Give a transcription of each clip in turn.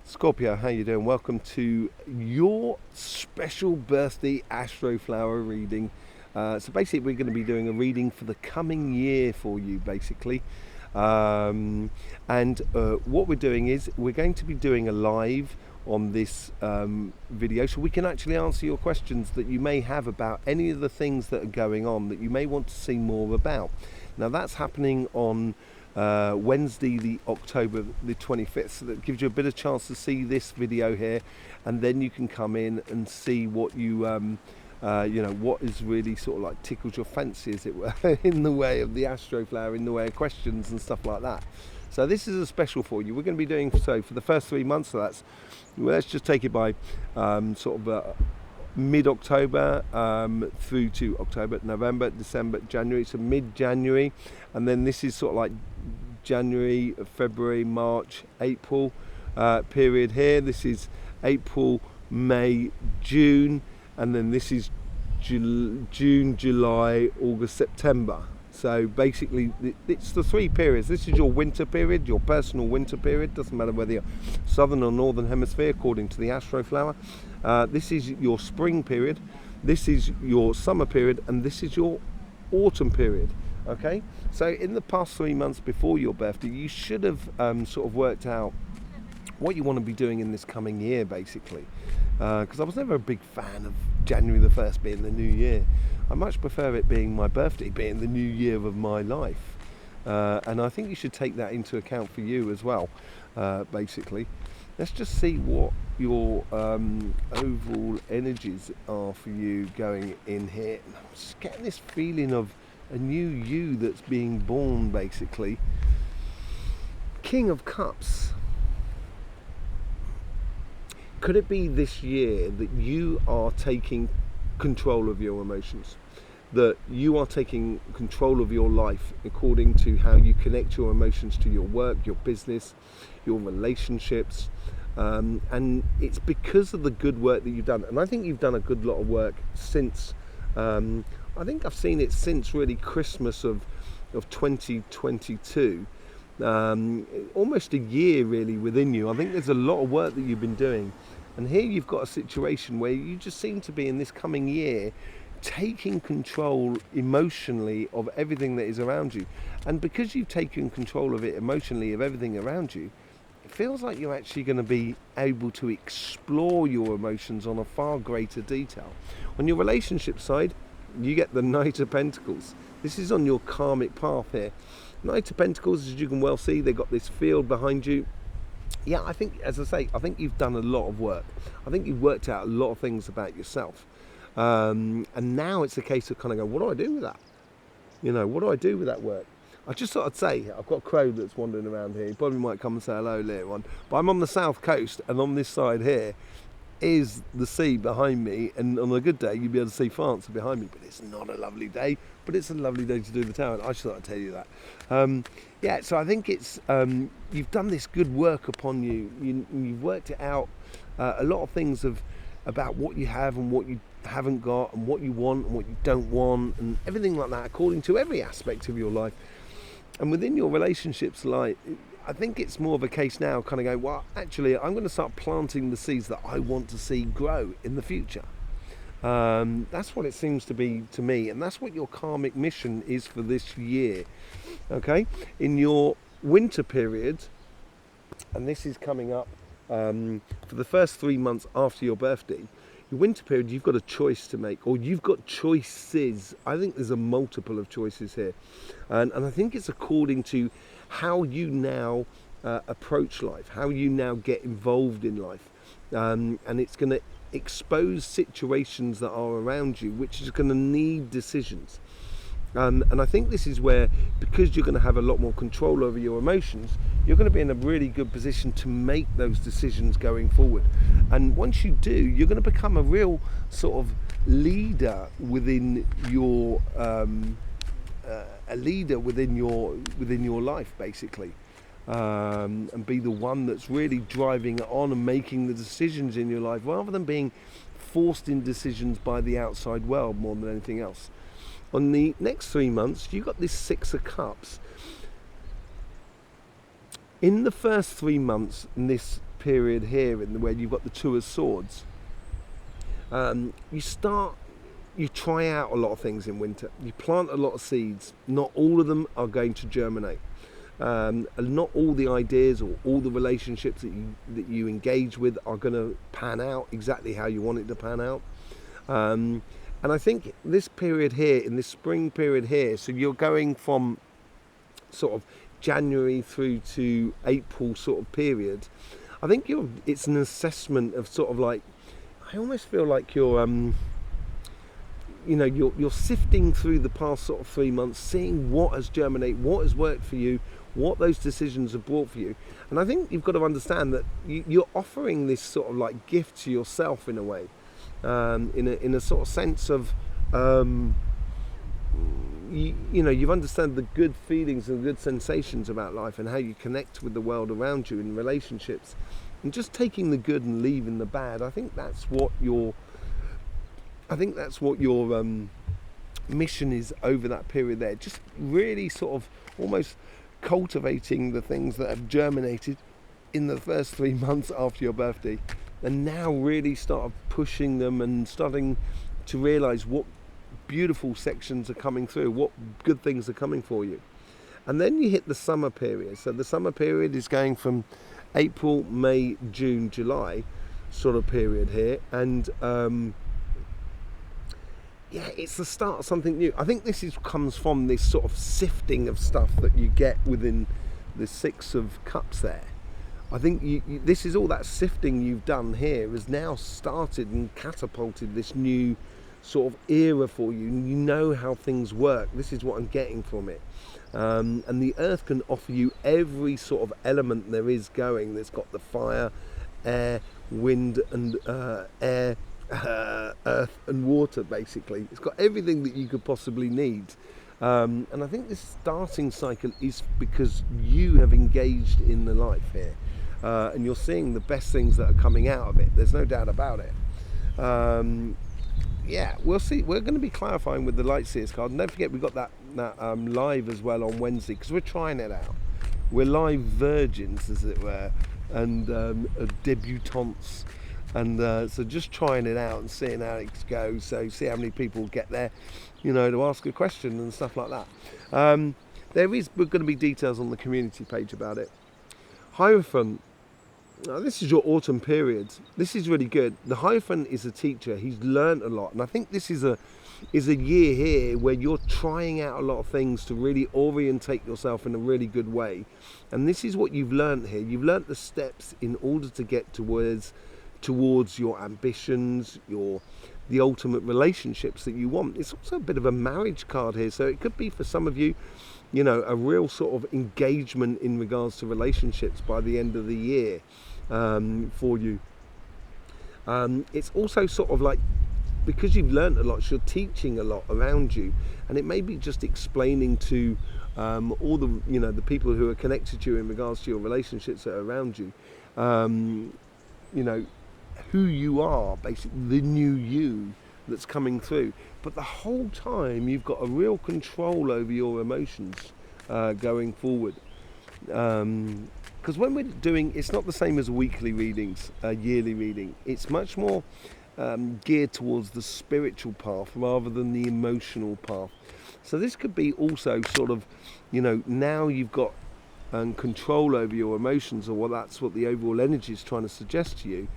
Scorpio, how you doing? Welcome to your special birthday Astroflower reading. So basically we're going to be doing a reading for the coming year for you basically. And what we're doing is we're going to be doing a live on this video so we can actually answer your questions that you may have about any of the things that are going on that you may want to see more about. Now that's happening on Wednesday the October the 25th, so that gives you a bit of chance to see this video here, and then you can come in and see what you what is really sort of like tickled your fancy, as it were, in the way of the Astroflower, in the way of questions and stuff like that. So this is a special for you. We're going to be doing so for the first 3 months, so that's, let's just take it by mid-October through to October, November, December, January, so mid-January, and then this is sort of like January, February, March, April period here. This is April, May, June, and then this is June, July, August, September. So basically it's the 3 periods. This is your winter period, your personal winter period. Doesn't matter whether you're southern or northern hemisphere according to the Astroflower. This is your spring period, this is your summer period, and this is your autumn period. Okay, so in the past 3 months before your birthday, you should have sort of worked out what you want to be doing in this coming year basically, because I was never a big fan of January the 1st being the new year. I much prefer it being my birthday, being the new year of my life, and I think you should take that into account for you as well. Basically, let's just see what your overall energies are for you going in here. I'm just getting this feeling of a new you that's being born basically. King of Cups. Could it be this year that you are taking control of your emotions, that you are taking control of your life according to how you connect your emotions to your work, your business, your relationships, and it's because of the good work that you've done? And I think you've done a good lot of work since I think I've seen it since really Christmas of 2022, almost a year really within you. I think there's a lot of work that you've been doing, and here you've got a situation where you just seem to be in this coming year taking control emotionally of everything that is around you. And because you've taken control of it emotionally, of everything around you, it feels like you're actually going to be able to explore your emotions on a far greater detail. On your relationship side, you get the Knight of Pentacles. This is on your karmic path here. Knight of Pentacles, as you can well see, they've got this field behind you. Yeah, I think, as I say, I think you've done a lot of work. I think you've worked out a lot of things about yourself. And now it's a case of kind of going, what do I do with that? You know, what do I do with that work? I just thought I'd say, I've got a crow that's wandering around here. He probably might come and say hello later on. But I'm on the south coast, and on this side here is the sea behind me, and on a good day you'll be able to see France behind me, but it's not a lovely day, but it's a lovely day to do the tower. I just thought I'd tell you that. Yeah, so I think it's you've done this good work upon you. You've worked it out, a lot of things about what you have and what you haven't got, and what you want and what you don't want, and everything like that, according to every aspect of your life. And within your relationships, like, I think it's more of a case now, kind of going, well, actually, I'm going to start planting the seeds that I want to see grow in the future. That's what it seems to be to me, and that's what your karmic mission is for this year. Okay, in your winter period, and this is coming up for the first 3 months after your birthday. Your winter period, you've got a choice to make, or you've got choices. I think there's a multiple of choices here, and I think it's according to how you now approach life, how you now get involved in life, and it's going to expose situations that are around you which is going to need decisions. And I think this is where, because you're going to have a lot more control over your emotions, you're going to be in a really good position to make those decisions going forward. And once you do, you're going to become a real sort of leader within your within your life, basically, and be the one that's really driving it on and making the decisions in your life, rather than being forced in decisions by the outside world more than anything else. On the next 3 months, you've got this 6 of Cups. In the first 3 months in this period here, where you've got the Two of Swords, you try out a lot of things in winter. You plant a lot of seeds. Not all of them are going to germinate. And not all the ideas or all the relationships that you engage with are going to pan out exactly how you want it to pan out. And I think this period here, in this spring period here, so you're going from sort of January through to April sort of period, I think it's an assessment of sort of like, I almost feel like you're sifting through the past sort of 3 months, seeing what has germinated, what has worked for you, what those decisions have brought for you. And I think you've got to understand that you're offering this sort of like gift to yourself in a way, in a sort of sense of, you've understood the good feelings and good sensations about life and how you connect with the world around you in relationships, and just taking the good and leaving the bad. I think that's what your mission is over that period there. Just really sort of almost cultivating the things that have germinated in the first 3 months after your birthday, and now really start pushing them and starting to realize what beautiful sections are coming through, what good things are coming for you. And then you hit the summer period. So the summer period is going from April, May, June, July sort of period here, and it's the start of something new. I think this comes from this sort of sifting of stuff that you get within the Six of Cups there. I think this is all that sifting you've done here has now started and catapulted this new sort of era for you. You know how things work. This is what I'm getting from it. And the earth can offer you every sort of element there is going. There's got the fire, air, wind, and earth and water, basically. It's got everything that you could possibly need. And I think this starting cycle is because you have engaged in the life here. And you're seeing the best things that are coming out of it. There's no doubt about it. We'll see. We're going to be clarifying with the Light Seers card. And don't forget, we've got that live as well on Wednesday, because we're trying it out. We're live virgins, as it were, and debutantes. And so just trying it out and seeing how it goes. So see how many people get there, to ask a question and stuff like that. We're going to be details on the community page about it. Hierophant. Now, this is your autumn period. This is really good. The Hierophant is a teacher. He's learned a lot, and I think this is a year here where you're trying out a lot of things to really orientate yourself in a really good way. And this is what you've learned here. You've learned the steps in order to get towards your ambitions, the ultimate relationships that you want. It's also a bit of a marriage card here, so it could be for some of you, a real sort of engagement in regards to relationships by the end of the year for you. It's also sort of like, because you've learned a lot, you're teaching a lot around you, and it may be just explaining to all the people who are connected to you in regards to your relationships that are around you, who you are, basically the new you that's coming through. But the whole time you've got a real control over your emotions going forward, because when we're doing, it's not the same as weekly readings, yearly reading. It's much more geared towards the spiritual path rather than the emotional path. So this could be also sort of, now you've got control over your emotions, or that's what the overall energy is trying to suggest to you.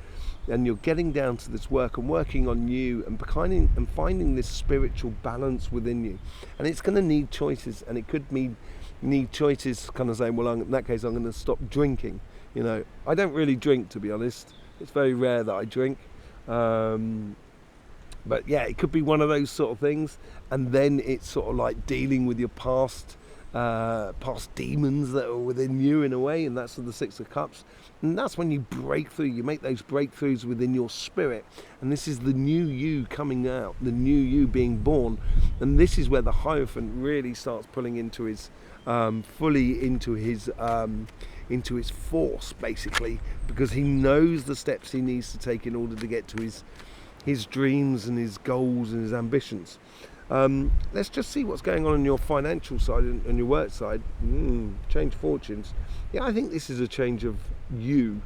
And you're getting down to this work and working on you and finding this spiritual balance within you. And it's going to need choices, and it could need choices kind of saying, well, in that case, I'm going to stop drinking. I don't really drink, to be honest. It's very rare that I drink. But yeah, it could be one of those sort of things. And then it's sort of like dealing with your past demons that are within you in a way, and that's the Six of Cups. And that's when you break through, you make those breakthroughs within your spirit, and this is the new you coming out, the new you being born. And this is where the Hierophant really starts pulling into his fully into his force, basically, because he knows the steps he needs to take in order to get to his dreams and his goals and his ambitions. Let's just see what's going on your financial side and your work side. Change fortunes. Yeah, I think this is a change of you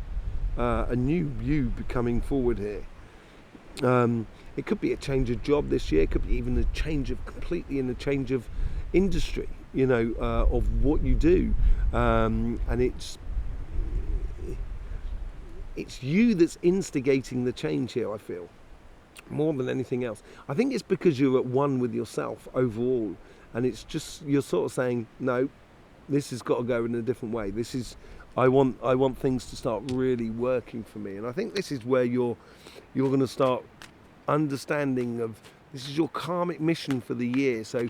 a new you coming forward here. It could be a change of job this year. It could be even a change of industry, of what you do, and it's you that's instigating the change here, I feel, more than anything else. I think it's because you're at one with yourself overall, and it's just you're sort of saying, no, this has got to go in a different way. I want things to start really working for me, and I think this is where you're going to start understanding of this is your karmic mission for the year. So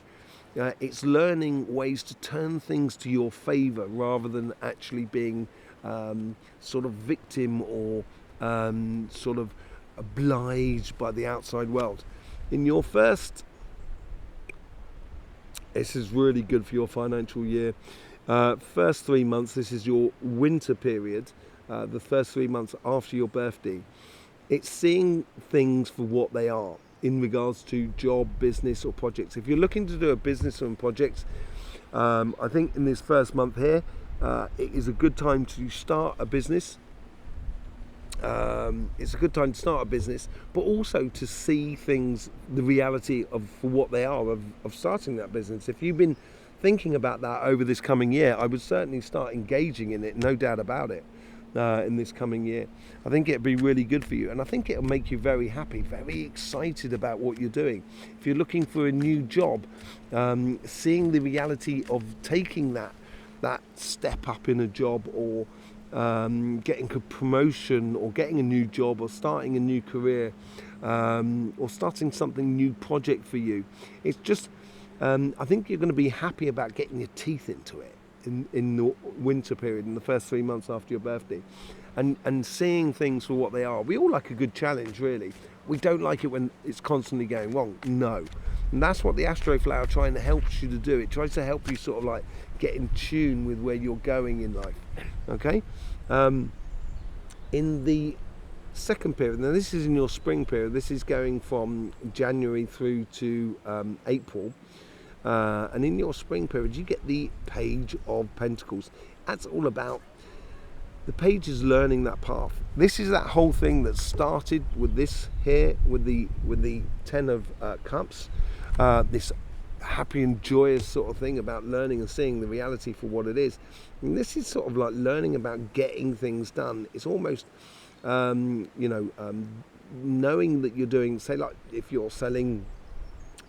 it's learning ways to turn things to your favor rather than actually being sort of victim or sort of obliged by the outside world. In your first, this is really good for your financial year. First 3 months, this is your winter period, the first 3 months after your birthday. It's seeing things for what they are in regards to job, business or projects. If you're looking to do a business and projects, I think in this first month here, it is a good time to start a business. It's a good time to start a business, but also to see things, the reality of for what they are, of starting that business. If you've been thinking about that over this coming year, I would certainly start engaging in it, no doubt about it, in this coming year. I think it'd be really good for you, and I think it'll make you very happy, very excited about what you're doing. If you're looking for a new job, seeing the reality of taking that step up in a job, or getting a promotion, or getting a new job, or starting a new career, or starting something new project for you. It's just, I think you're going to be happy about getting your teeth into it in the winter period, in the first 3 months after your birthday, and seeing things for what they are. We all like a good challenge, really. We don't like it when it's constantly going wrong. No. And that's what the Astroflower trying to help you to do. It tries to help you sort of like get in tune with where you're going in life. Okay? In the second period, now this is in your spring period, this is going from January through to April. And in your spring period, you get the Page of Pentacles. That's all about, the page is learning that path. This is that whole thing that started with this here, with the Ten of Cups, this happy and joyous sort of thing about learning and seeing the reality for what it is. And this is sort of like learning about getting things done. It's almost, knowing that you're doing, say like if you're selling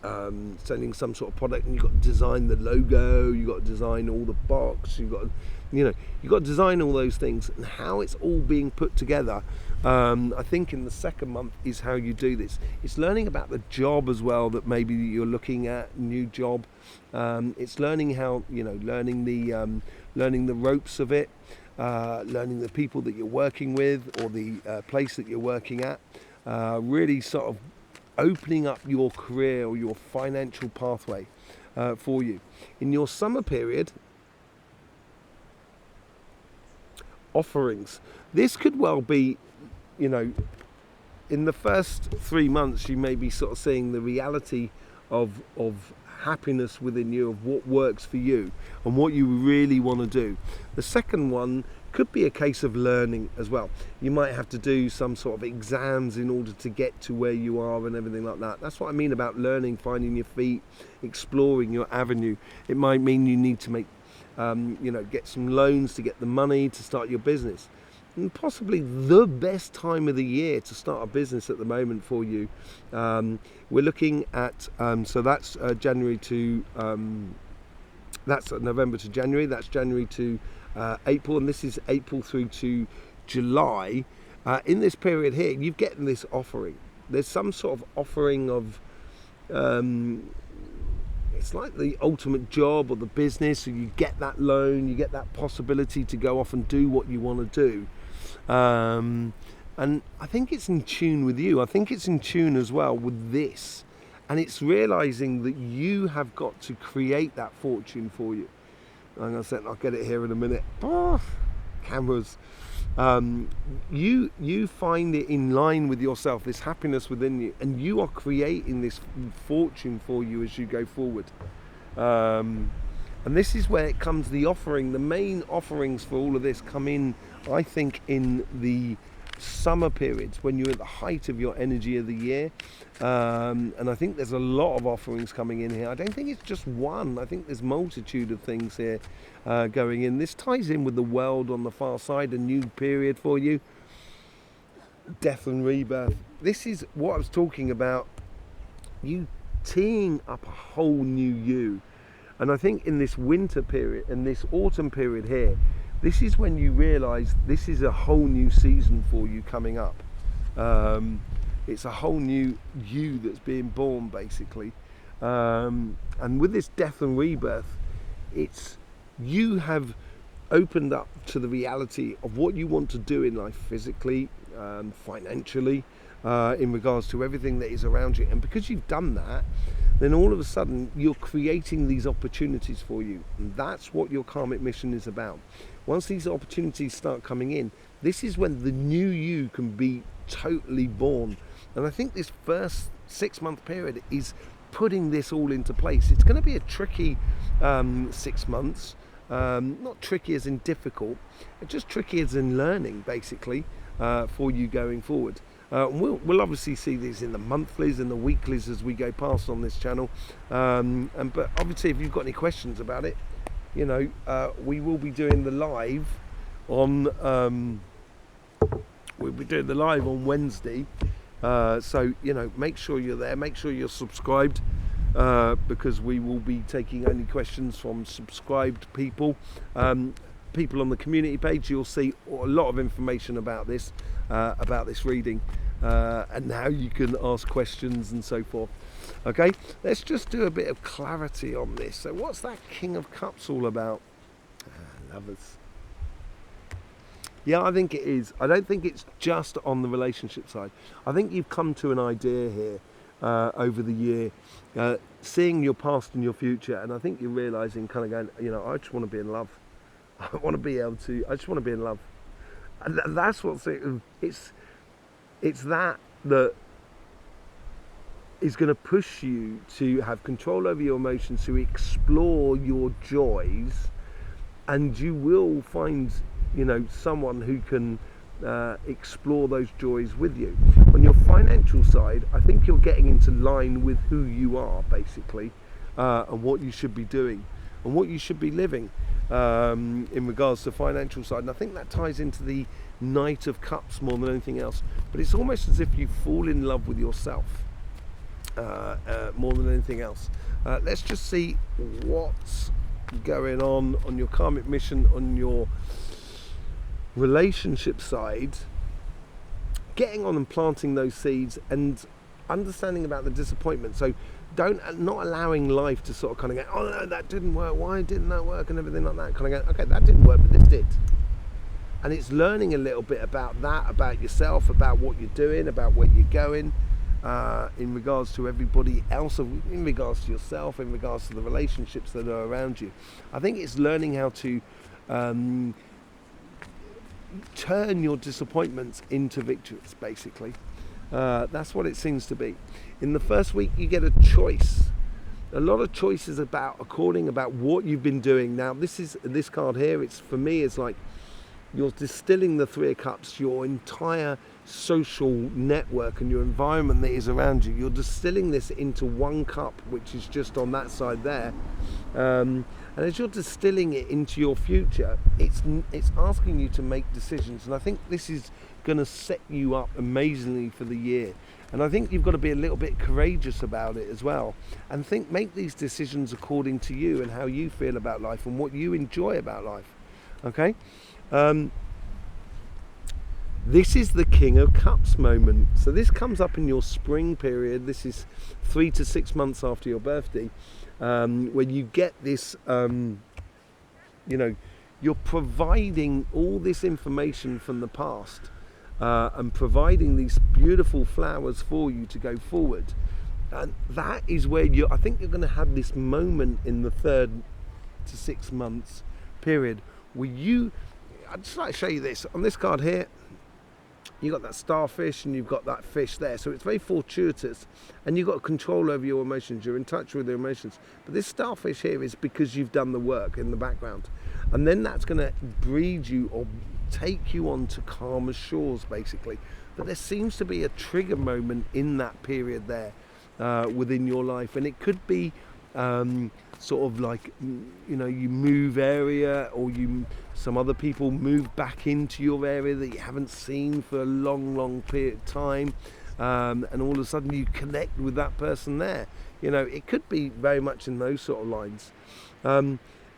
some sort of product, and you've got to design the logo, you've got to design all the box, you've got to design all those things, and how it's all being put together. I think in the second month is how you do this. It's learning about the job as well, that maybe you're looking at, new job. It's learning how, learning the ropes of it, learning the people that you're working with, or the place that you're working at, really sort of opening up your career or your financial pathway for you. In your summer period, offerings. This could well be, in the first 3 months, you may be sort of seeing the reality of happiness within you, of what works for you and what you really want to do. The second one could be a case of learning as well. You might have to do some sort of exams in order to get to where you are and everything like that. That's what I mean about learning, finding your feet, exploring your avenue. It might mean you need to make, get some loans to get the money to start your business. And possibly the best time of the year to start a business at the moment for you. We're looking at, so that's January to, that's November to January, that's January to April, and this is April through to July. In this period here, you're getting this offering. There's some sort of offering of, it's like the ultimate job or the business, so you get that loan, you get that possibility to go off and do what you want to do. And I think it's in tune with you. I think it's in tune as well with this. And it's realizing that you have got to create that fortune for you. I'm going to say, I'll get it here in a minute. Cameras. You find it in line with yourself, this happiness within you, and you are creating this fortune for you as you go forward. And this is where it comes, the offering, the main offerings for all of this come in I think in the summer periods when you're at the height of your energy of the year, and I think there's a lot of offerings coming in here. I don't think it's just one. I think there's multitude of things here going in. This ties in with the world on the far side, a new period for you. Death and rebirth. This is what I was talking about, you teeing up a whole new you. And I think in this winter period, in this autumn period here, this is when you realise this is a whole new season for you coming up. It's a whole new you that's being born, basically. And with this death and rebirth, it's you have opened up to the reality of what you want to do in life, physically, financially, in regards to everything that is around you. And because you've done that, then all of a sudden you're creating these opportunities for you. And that's what your karmic mission is about. Once these opportunities start coming in, this is when the new you can be totally born. And I think this first 6-month period is putting this all into place. It's going to be a tricky 6 months. Not tricky as in difficult, just tricky as in learning, basically, for you going forward. We'll obviously see these in the monthlies and the weeklies as we go past on this channel. But obviously, if you've got any questions about it, you know, we will be doing the live on. We'll be doing the live on Wednesday. So you know, make sure you're there. Make sure you're subscribed. Because we will be taking only questions from subscribed people. People on the community page, you'll see a lot of information about this reading, and how you can ask questions and so forth. Okay, let's just do a bit of clarity on this. So what's that King of Cups all about? Lovers. Yeah, I think it is. I don't think it's just on the relationship side. I think you've come to an idea here over the year, seeing your past and your future, and I think you're realising, kind of going, you know, I just want to be in love. I want to be able to. I just want to be in love. And that's what's it's that is going to push you to have control over your emotions, to explore your joys, and you will find, you know, someone who can explore those joys with you. On your financial side, I think you're getting into line with who you are, basically, and what you should be doing and what you should be living in regards to financial side. And I think that ties into the Knight of Cups more than anything else. But it's almost as if you fall in love with yourself more than anything else. Let's just see what's going on your karmic mission, on your relationship side, getting on and planting those seeds and understanding about the disappointment. So not allowing life to sort of kind of go, oh no, that didn't work, why didn't that work, and everything like that. Kind of go, okay, that didn't work, but this did. And it's learning a little bit about that, about yourself, about what you're doing, about where you're going, in regards to everybody else, in regards to yourself, in regards to the relationships that are around you. I think it's learning how to turn your disappointments into victories, basically. That's what it seems to be. In the first week, you get a choice. A lot of choices about what you've been doing. Now, this card here, it's, for me, it's like you're distilling the Three of Cups, your entire social network and your environment that is around you. You're distilling this into one cup, which is just on that side there. And as you're distilling it into your future, it's asking you to make decisions. And I think this is going to set you up amazingly for the year. And I think you've got to be a little bit courageous about it as well. And make these decisions according to you and how you feel about life and what you enjoy about life. Okay? This is the King of Cups moment. So this comes up in your spring period. This is 3 to 6 months after your birthday. When you get this, you know, you're providing all this information from the past and providing these beautiful flowers for you to go forward. And that is where I think you're going to have this moment in the 3 to 6 months period where I'd just like to show you this. On this card here, you've got that starfish and you've got that fish there. So it's very fortuitous and you've got control over your emotions. You're in touch with your emotions. But this starfish here is because you've done the work in the background. And then that's going to breed you or take you on to calmer shores, basically. But there seems to be a trigger moment in that period there within your life, and it could be sort of like, you know, you move area, or some other people move back into your area that you haven't seen for a long period of time, and all of a sudden you connect with that person there. You know, it could be very much in those sort of lines.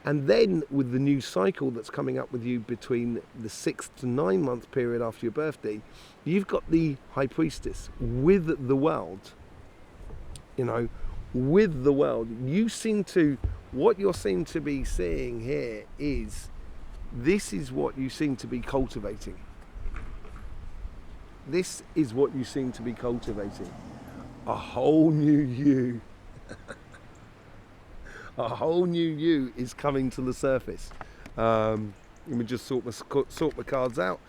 And then with the new cycle that's coming up with you between the 6 to 9 month period after your birthday, you've got the High Priestess with the world. You know, with the world, what you seem to be seeing here is, this is what you seem to be cultivating. This is what you seem to be cultivating. A whole new you. A whole new you is coming to the surface. Let me just sort the cards out.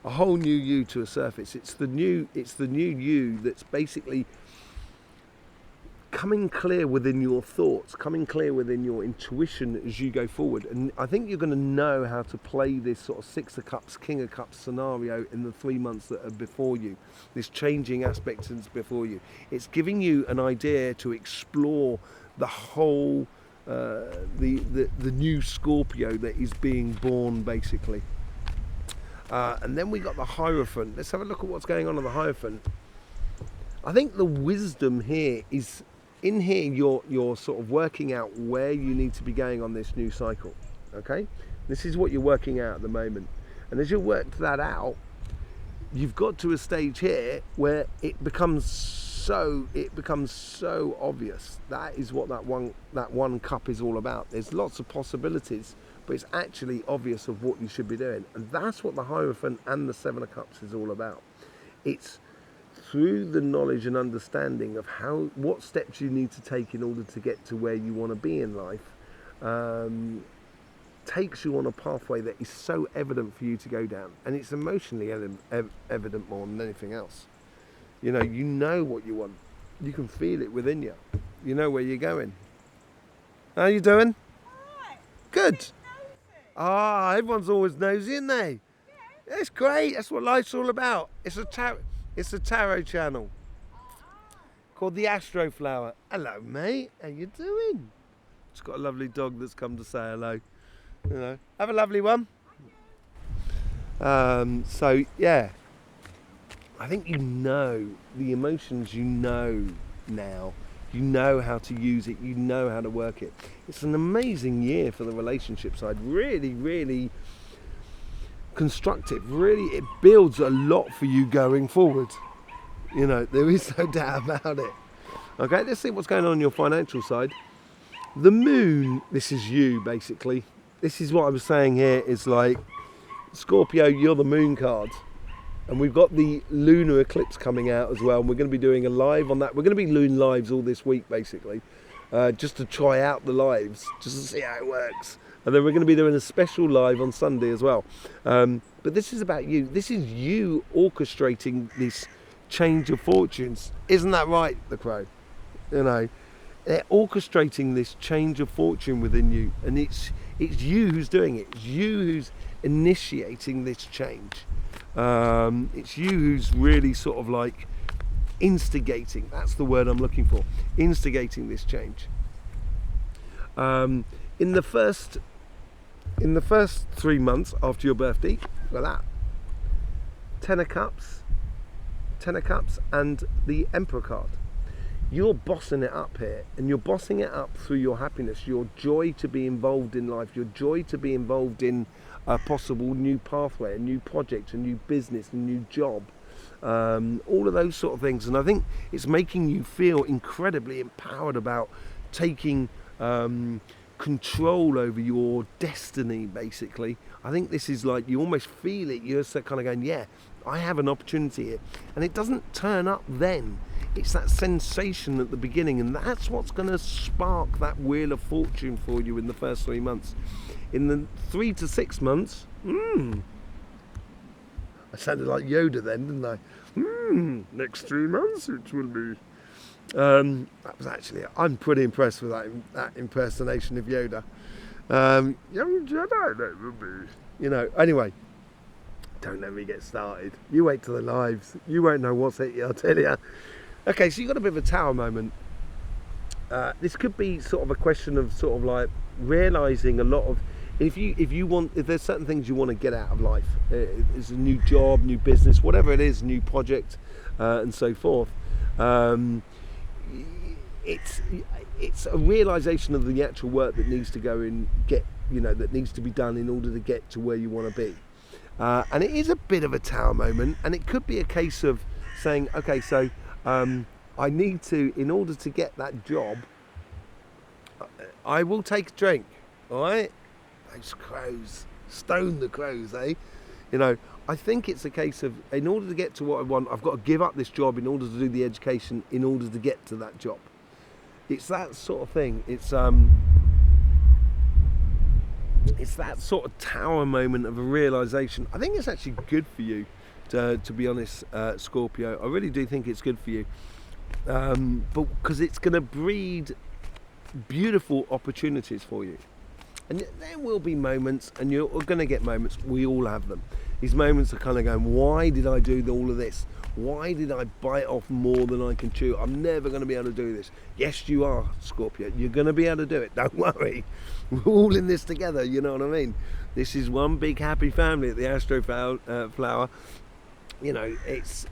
A whole new you to a surface. It's the new you that's basically coming clear within your thoughts, coming clear within your intuition as you go forward. And I think you're going to know how to play this sort of 6 of Cups, King of Cups scenario in the 3 months that are before you. This changing aspect is before you. It's giving you an idea to explore the whole, the new Scorpio that is being born, basically. And then we got the Hierophant. Let's have a look at what's going on the Hierophant. I think the wisdom here is, in here you're sort of working out where you need to be going on this new cycle. Okay, this is what you're working out at the moment, and as you work that out, you've got to a stage here where it becomes so obvious. That is what that one cup is all about. There's lots of possibilities, but it's actually obvious of what you should be doing, and that's what the Hierophant and the 7 of Cups is all about. It's through the knowledge and understanding of what steps you need to take in order to get to where you want to be in life, takes you on a pathway that is so evident for you to go down, and it's emotionally evident more than anything else. You know what you want. You can feel it within you. You know where you're going. How you doing? All right. Good. Everyone's always nosy, isn't they? Yeah. It's great. That's what life's all about. It's a tarot channel called the Astroflower. Hello, mate. How you doing? Just got a lovely dog that's come to say hello. You know, have a lovely one. So yeah, I think you know the emotions. You know now. You know how to use it. You know how to work it. It's an amazing year for the relationship side. Really, really constructive. Really, it builds a lot for you going forward. You know, there is no doubt about it. Okay, let's see what's going on your financial side. The moon, this is you basically. This is what I was saying here, is like, Scorpio, you're the moon card. And we've got the lunar eclipse coming out as well, and we're going to be doing a live on that. We're going to be doing lives all this week basically, just to try out the lives, just to see how it works. And then we're going to be doing a special live on Sunday as well. But this is about you. This is you orchestrating this change of fortunes. Isn't that right, the Crow? You know, they're orchestrating this change of fortune within you, and it's you who's doing it. It's you who's initiating this change. It's you who's really sort of like instigating. That's the word I'm looking for. Instigating this change. In the first 3 months after your birthday, look at that. 10 of Cups, and the Emperor card. You're bossing it up here, and you're bossing it up through your happiness, your joy to be involved in life, your joy to be involved in a possible new pathway, a new project, a new business, a new job, all of those sort of things. And I think it's making you feel incredibly empowered about taking control over your destiny, basically. I think this is like, you almost feel it. You're kind of going, yeah, I have an opportunity here. And it doesn't turn up then. It's that sensation at the beginning, and that's what's going to spark that wheel of fortune for you in the first 3 months. In the 3 to 6 months, I sounded like Yoda then, didn't I? Next 3 months it will be. That was actually, I'm pretty impressed with that impersonation of Yoda. Young Jedi, that will be. You know, anyway. Don't let me get started. You wait till the lives. You won't know what's hit you, I'll tell you. Okay, so you've got a bit of a tower moment. This could be sort of a question of sort of like realising a lot of, if there's certain things you want to get out of life, it's a new job, new business, whatever it is, new project, and so forth. It's a realisation of the actual work that needs to go in, that needs to be done in order to get to where you want to be. And it is a bit of a tower moment, and it could be a case of saying, okay, so I need to, in order to get that job, I will take a drink, all right? Those crows, stone the crows, eh? I think it's a case of, in order to get to what I want, I've got to give up this job in order to do the education, in order to get to that job. It's that sort of thing. It's that sort of tower moment of a realisation. I think it's actually good for you, to be honest, Scorpio. I really do think it's good for you, but because it's going to breed beautiful opportunities for you. And there will be moments, and you're going to get moments, we all have them. These moments are kind of going, why did I do all of this? Why did I bite off more than I can chew? I'm never going to be able to do this. Yes, you are, Scorpio. You're going to be able to do it. Don't worry. We're all in this together, you know what I mean? This is one big happy family at the Astroflower. It's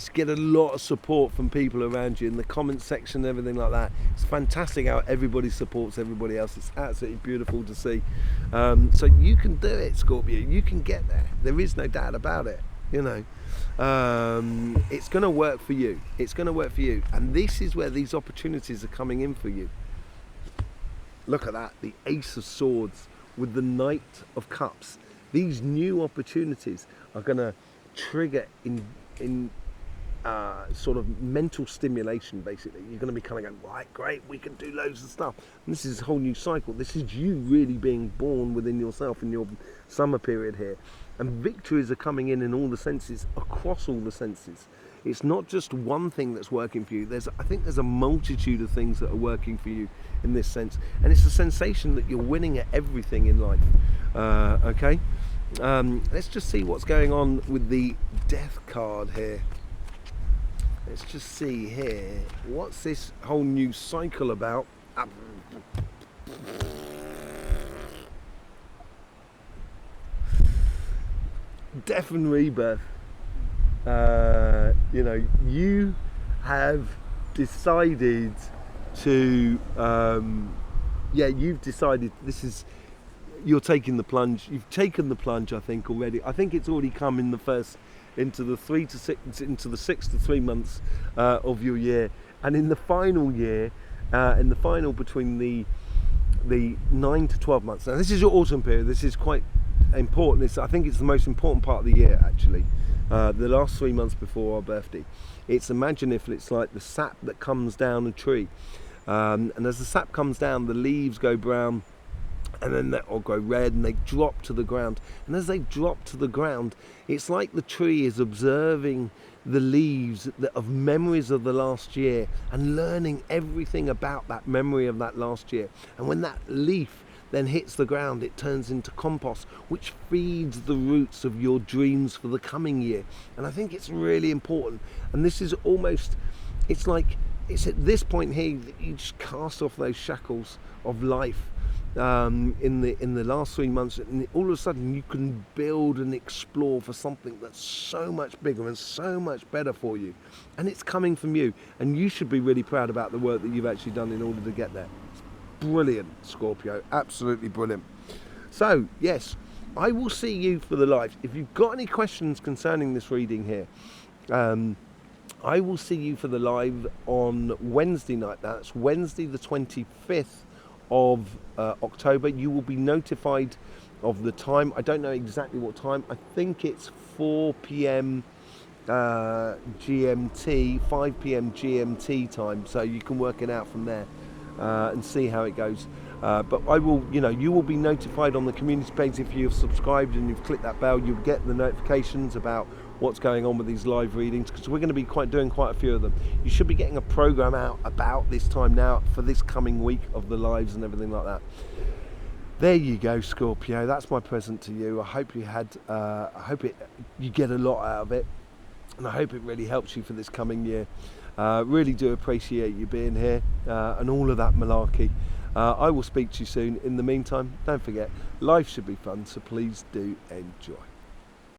get a lot of support from people around you in the comment section and everything like that. It's fantastic how everybody supports everybody else. It's absolutely beautiful to see. So you can do it, Scorpio. You can get there. There is no doubt about it. It's going to work for you. It's going to work for you. And this is where these opportunities are coming in for you. Look at that, the Ace of Swords with the Knight of Cups. These new opportunities are going to trigger in sort of mental stimulation. Basically, you're going to be kind of going, right, great, we can do loads of stuff. And this is a whole new cycle. This is you really being born within yourself in your summer period here, and victories are coming in all the senses, across all the senses. It's not just one thing that's working for you. I think there's a multitude of things that are working for you in this sense, and it's a sensation that you're winning at everything in life. Okay. Let's just see what's going on with the Death card here. Let's just see here. What's this whole new cycle about? Death and rebirth. You have decided to, you've decided you're taking the plunge. You've taken the plunge, I think, already. I think it's already come in into the 6 to 3 months of your year, and in the final year, between the 9 to 12 months. Now, this is your autumn period. This is quite important. I think it's the most important part of the year, actually. The last 3 months before our birthday. Imagine if it's like the sap that comes down a tree, and as the sap comes down, the leaves go brown, and then they'll go red, and they drop to the ground. And as they drop to the ground, it's like the tree is observing the leaves of memories of the last year and learning everything about that memory of that last year. And when that leaf then hits the ground, it turns into compost, which feeds the roots of your dreams for the coming year. And I think it's really important. And this is almost, it's at this point here that you just cast off those shackles of life in the last 3 months, and all of a sudden you can build and explore for something that's so much bigger and so much better for you, and it's coming from you, and you should be really proud about the work that you've actually done in order to get there. It's brilliant, Scorpio, absolutely brilliant. So yes, I will see you for the live. If you've got any questions concerning this reading here, I will see you for the live on Wednesday night. That's Wednesday the 25th of October. You will be notified of the time. I don't know exactly what time. I think it's 4 p.m. GMT, 5 p.m. GMT time, so you can work it out from there and see how it goes. But I will, you will be notified on the community page. If you've subscribed and you've clicked that bell, you'll get the notifications about what's going on with these live readings, because we're going to be doing quite a few of them. You should be getting a program out about this time now for this coming week of the lives and everything like that. There you go, Scorpio. That's my present to you. I hope you had. You get a lot out of it, and I hope it really helps you for this coming year. Really do appreciate you being here and all of that malarkey. I will speak to you soon. In the meantime, don't forget, life should be fun, so please do enjoy.